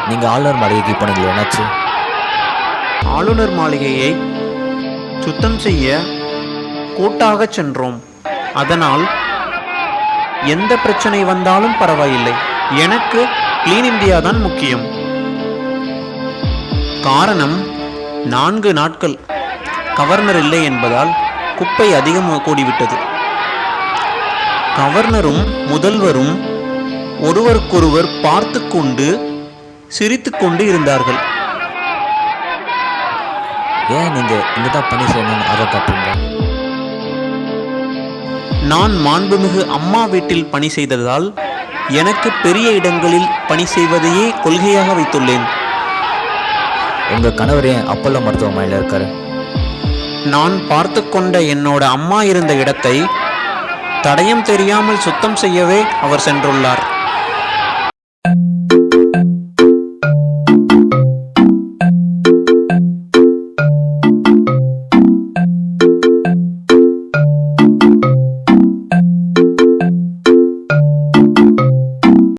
நீங்கள் ஆளுநர் மாளிகைக்கு போனீங்களே, என்னாச்சு? ஆளுநர் மாளிகையை சுத்தம் செய்ய கூட்டாக சென்றோம். அதனால் எந்த பிரச்சனை வந்தாலும் பரவாயில்லை, எனக்கு கிளீன் இந்தியா தான் முக்கியம். காரணம், 4 நாட்கள் கவர்னர் இல்லை என்பதால் குப்பை அதிகமாக கூடிவிட்டது. கவர்னரும் முதல்வரும் ஒருவருக்கொருவர் பார்த்து கொண்டு சிரித்து கொண்டு இருந்தார்கள். ஏன் நீங்கள் இங்கே தான் பணி செய்யணும்னு ஆர்வம் காட்டுறீங்க? நான் மாண்புமிகு அம்மா வீட்டில் பணி செய்ததால் எனக்கு பெரிய இடங்களில் பணி செய்வதையே கொள்கையாக வைத்துள்ளேன். உங்கள் கணவர் ஏன் அப்பல்லோ மருத்துவமனையில் இருக்காரு? நான் பார்த்து கொண்ட என்னோட அம்மா இருந்த இடத்தை தடயம் தெரியாமல் சுத்தம் செய்யவே அவர் சென்றுள்ளார்.